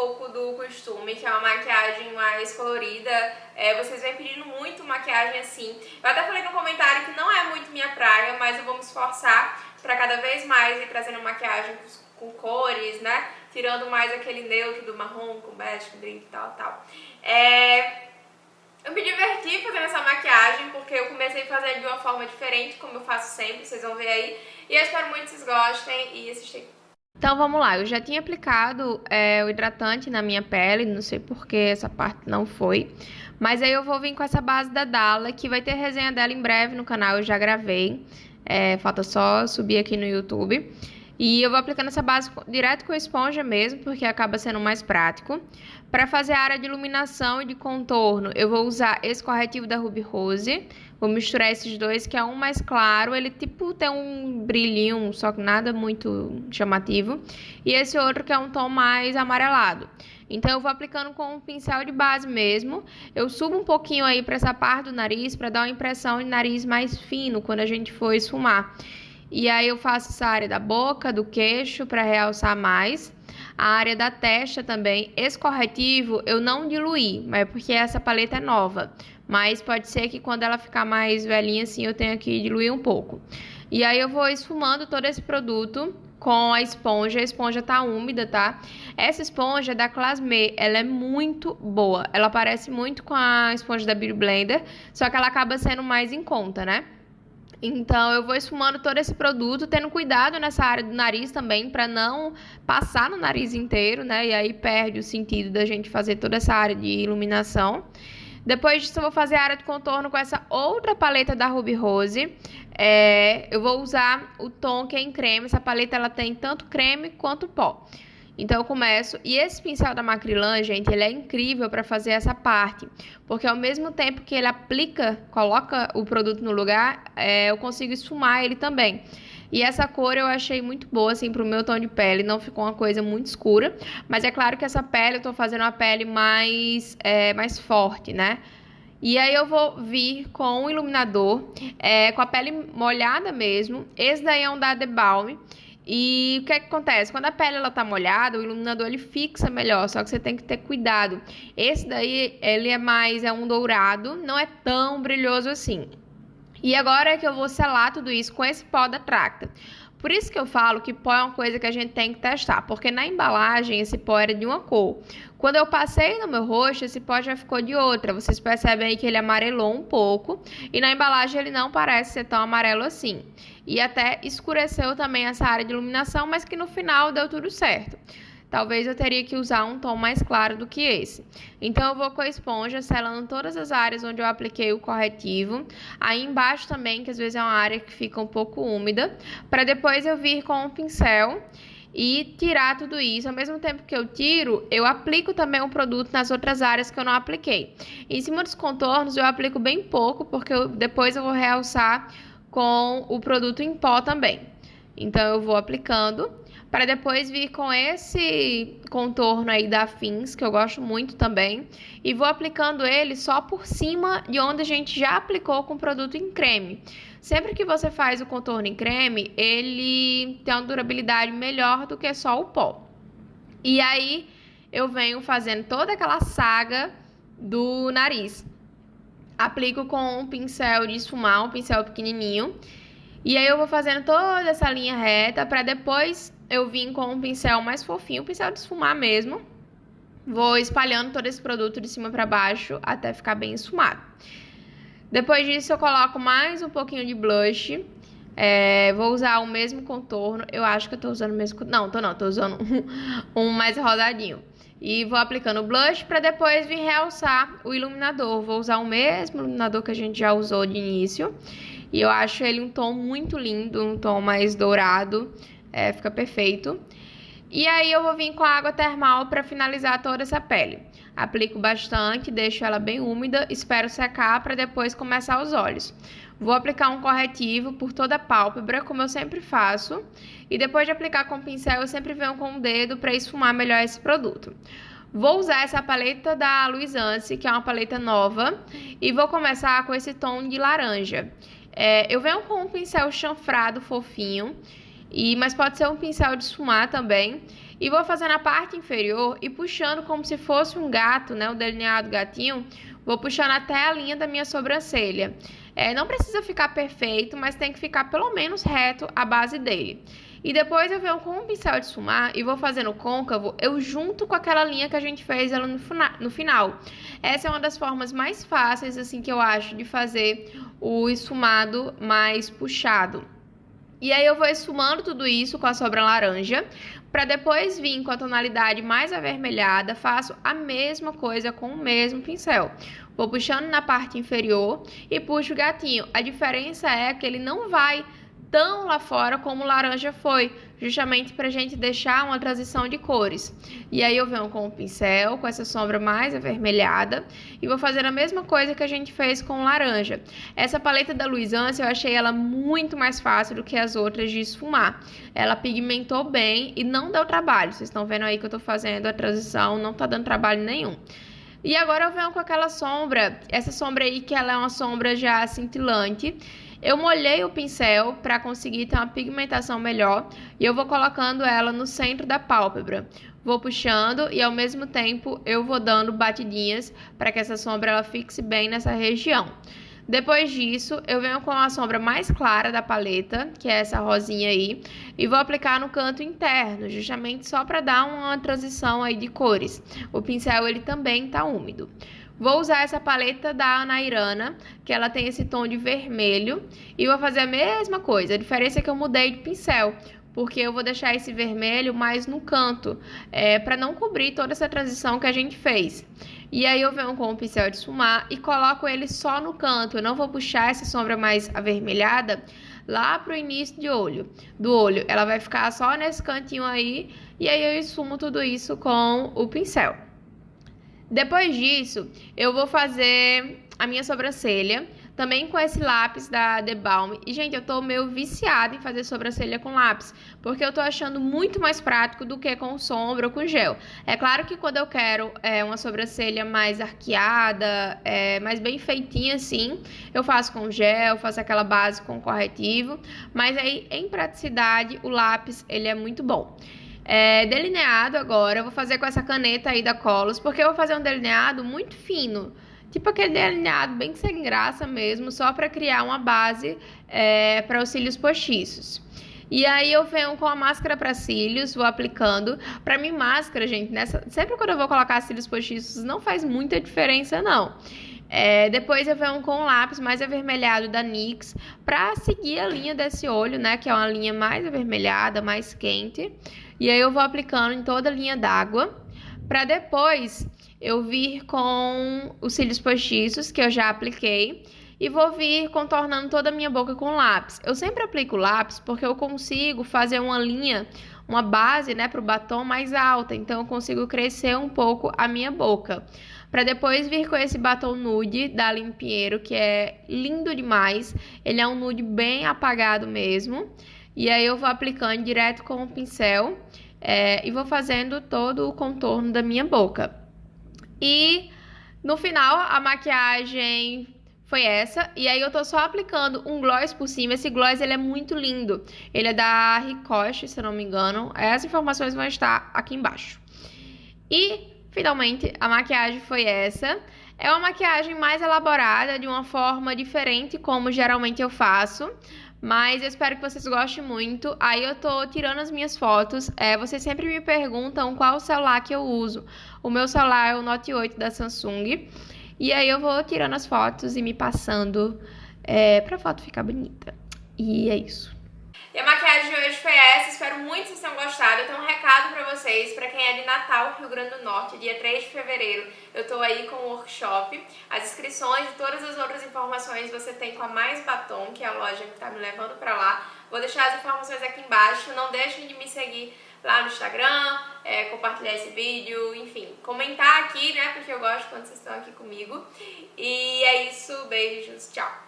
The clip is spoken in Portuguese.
pouco do costume, que é uma maquiagem mais colorida. Vocês vêm pedindo muito maquiagem assim. Eu até falei no comentário que não é muito minha praia, mas eu vou me esforçar para cada vez mais ir trazendo maquiagem com cores, né? Tirando mais aquele neutro do marrom, com bege, com drink e tal. Eu me diverti fazendo essa maquiagem, porque eu comecei a fazer de uma forma diferente, como eu faço sempre, vocês vão ver aí. E eu espero muito que vocês gostem e assistem. Então vamos lá, eu já tinha aplicado o hidratante na minha pele, não sei porque essa parte não foi. Mas aí eu vou vir com essa base da Dalla, que vai ter resenha dela em breve no canal, eu já gravei. Falta só subir aqui no YouTube. E eu vou aplicando essa base direto com a esponja mesmo, porque acaba sendo mais prático. Para fazer a área de iluminação e de contorno, eu vou usar esse corretivo da Ruby Rose. Vou misturar esses dois, que é um mais claro, ele tipo tem um brilhinho, só que nada muito chamativo. E esse outro que é um tom mais amarelado. Então eu vou aplicando com um pincel de base mesmo. Eu subo um pouquinho aí para essa parte do nariz, para dar uma impressão de nariz mais fino quando a gente for esfumar. E aí eu faço essa área da boca, do queixo, para realçar mais. A área da testa também. Esse corretivo eu não diluí, mas porque essa paleta é nova. Mas pode ser que quando ela ficar mais velhinha assim eu tenha que diluir um pouco. E aí eu vou esfumando todo esse produto com a esponja tá úmida, tá? Essa esponja é da Classme, ela é muito boa. Ela parece muito com a esponja da Beauty Blender, só que ela acaba sendo mais em conta, né? Então, eu vou esfumando todo esse produto, tendo cuidado nessa área do nariz também, para não passar no nariz inteiro, né? E aí perde o sentido da gente fazer toda essa área de iluminação. Depois disso, eu vou fazer a área de contorno com essa outra paleta da Ruby Rose. Eu vou usar o tom que é em creme. Essa paleta, ela tem tanto creme quanto pó. Então eu começo, e esse pincel da Macrylan, gente, ele é incrível para fazer essa parte, porque ao mesmo tempo que ele coloca o produto no lugar, eu consigo esfumar ele também. E essa cor eu achei muito boa, assim, pro meu tom de pele, não ficou uma coisa muito escura, mas é claro que essa pele, eu tô fazendo uma pele mais forte, né? E aí eu vou vir com um iluminador, com a pele molhada mesmo, esse daí é um da The Balm. E o que acontece? Quando a pele ela tá molhada, o iluminador ele fixa melhor, só que você tem que ter cuidado. Esse daí, ele é um dourado, não é tão brilhoso assim. E agora é que eu vou selar tudo isso com esse pó da Tracta. Por isso que eu falo que pó é uma coisa que a gente tem que testar, porque na embalagem esse pó era de uma cor. Quando eu passei no meu rosto, esse pó já ficou de outra. Vocês percebem aí que ele amarelou um pouco e na embalagem ele não parece ser tão amarelo assim. E até escureceu também essa área de iluminação, mas que no final deu tudo certo. Talvez eu teria que usar um tom mais claro do que esse. Então eu vou com a esponja selando todas as áreas onde eu apliquei o corretivo. Aí embaixo também, que às vezes é uma área que fica um pouco úmida. Para depois eu vir com o pincel e tirar tudo isso. Ao mesmo tempo que eu tiro, eu aplico também o produto nas outras áreas que eu não apliquei. Em cima dos contornos eu aplico bem pouco, porque depois eu vou realçar com o produto em pó também. Então eu vou aplicando para depois vir com esse contorno aí da Fins, que eu gosto muito também, e vou aplicando ele só por cima de onde a gente já aplicou com o produto em creme. Sempre que você faz o contorno em creme, ele tem uma durabilidade melhor do que só o pó. E aí eu venho fazendo toda aquela saga do nariz. Aplico com um pincel de esfumar, um pincel pequenininho. E aí eu vou fazendo toda essa linha reta para depois eu vir com um pincel mais fofinho, um pincel de esfumar mesmo. Vou espalhando todo esse produto de cima para baixo até ficar bem esfumado. Depois disso eu coloco mais um pouquinho de blush. Vou usar o mesmo contorno. Eu acho que eu tô usando o mesmo... Não, tô usando um mais rosadinho. E vou aplicando o blush para depois vir realçar o iluminador. Vou usar o mesmo iluminador que a gente já usou de início. E eu acho ele um tom muito lindo, um tom mais dourado. Fica perfeito. E aí eu vou vir com a água termal para finalizar toda essa pele. Aplico bastante, deixo ela bem úmida, espero secar para depois começar os olhos. Vou aplicar um corretivo por toda a pálpebra, como eu sempre faço. E depois de aplicar com o pincel, eu sempre venho com o dedo para esfumar melhor esse produto. Vou usar essa paleta da Luisance, que é uma paleta nova. E vou começar com esse tom de laranja. Eu venho com um pincel chanfrado fofinho. Mas pode ser um pincel de esfumar também. E vou fazendo a parte inferior e puxando como se fosse um gato, né? O delineado gatinho. Vou puxando até a linha da minha sobrancelha. Não precisa ficar perfeito, mas tem que ficar pelo menos reto a base dele. E depois eu venho com um pincel de esfumar e vou fazendo côncavo, eu junto com aquela linha que a gente fez ela no final. Essa é uma das formas mais fáceis, assim, que eu acho, de fazer o esfumado mais puxado. E aí eu vou esfumando tudo isso com a sombra laranja, para depois vir com a tonalidade mais avermelhada, faço a mesma coisa com o mesmo pincel. Vou puxando na parte inferior e puxo o gatinho. A diferença é que ele não vai tão lá fora como o laranja foi, justamente pra gente deixar uma transição de cores. E aí eu venho com o pincel, com essa sombra mais avermelhada, e vou fazer a mesma coisa que a gente fez com o laranja. Essa paleta da Luisance, eu achei ela muito mais fácil do que as outras de esfumar. Ela pigmentou bem e não deu trabalho. Vocês estão vendo aí que eu tô fazendo a transição, não tá dando trabalho nenhum. E agora eu venho com aquela sombra, essa sombra aí que ela é uma sombra já cintilante. Eu molhei o pincel para conseguir ter uma pigmentação melhor e eu vou colocando ela no centro da pálpebra. Vou puxando e ao mesmo tempo eu vou dando batidinhas para que essa sombra ela fixe bem nessa região. Depois disso, eu venho com a sombra mais clara da paleta, que é essa rosinha aí, e vou aplicar no canto interno, justamente só para dar uma transição aí de cores. O pincel ele também está úmido. Vou usar essa paleta da Anayrana, que ela tem esse tom de vermelho, e vou fazer a mesma coisa. A diferença é que eu mudei de pincel, porque eu vou deixar esse vermelho mais no canto, para não cobrir toda essa transição que a gente fez. E aí eu venho com o pincel de esfumar e coloco ele só no canto. Eu não vou puxar essa sombra mais avermelhada lá pro início do olho. Ela vai ficar só nesse cantinho aí, e aí eu esfumo tudo isso com o pincel. Depois disso, eu vou fazer a minha sobrancelha, também com esse lápis da The Balm. E, gente, eu tô meio viciada em fazer sobrancelha com lápis, porque eu tô achando muito mais prático do que com sombra ou com gel. É claro que quando eu quero uma sobrancelha mais arqueada, mais bem feitinha assim, eu faço com gel, faço aquela base com corretivo, mas aí, em praticidade, o lápis, ele é muito bom. Delineado agora, eu vou fazer com essa caneta aí da Colors, porque eu vou fazer um delineado muito fino, tipo aquele delineado bem sem graça mesmo, só para criar uma base para os cílios postiços. E aí eu venho com a máscara para cílios, vou aplicando. Para mim, máscara, gente, sempre quando eu vou colocar cílios postiços, não faz muita diferença, não. Depois eu venho com o lápis mais avermelhado da NYX para seguir a linha desse olho, né, que é uma linha mais avermelhada, mais quente. E aí eu vou aplicando em toda a linha d'água, para depois eu vir com os cílios postiços, que eu já apliquei, e vou vir contornando toda a minha boca com lápis. Eu sempre aplico lápis porque eu consigo fazer uma linha, uma base, né, para o batom mais alta, então eu consigo crescer um pouco a minha boca. Para depois vir com esse batom nude da Limpiero, que é lindo demais. Ele é um nude bem apagado mesmo. E aí eu vou aplicando direto com o pincel e vou fazendo todo o contorno da minha boca. E no final a maquiagem foi essa. E aí eu tô só aplicando um gloss por cima. Esse gloss ele é muito lindo. Ele é da Ricoche, se eu não me engano. As informações vão estar aqui embaixo. E finalmente a maquiagem foi essa. É uma maquiagem mais elaborada, de uma forma diferente, como geralmente eu faço. Mas eu espero que vocês gostem muito. Aí eu tô tirando as minhas fotos. Vocês sempre me perguntam qual celular que eu uso. O meu celular é o Note 8 da Samsung. E aí eu vou tirando as fotos e me passando pra foto ficar bonita. E é isso. E a maquiagem de hoje foi essa, espero muito que vocês tenham gostado. Eu tenho um recado pra vocês, pra quem é de Natal, Rio Grande do Norte, dia 3 de fevereiro, eu tô aí com o workshop. As inscrições e todas as outras informações você tem com a Mais Batom, que é a loja que tá me levando pra lá. Vou deixar as informações aqui embaixo, não deixem de me seguir lá no Instagram, compartilhar esse vídeo, enfim, comentar aqui, né, porque eu gosto quando vocês estão aqui comigo. E é isso, beijos, tchau!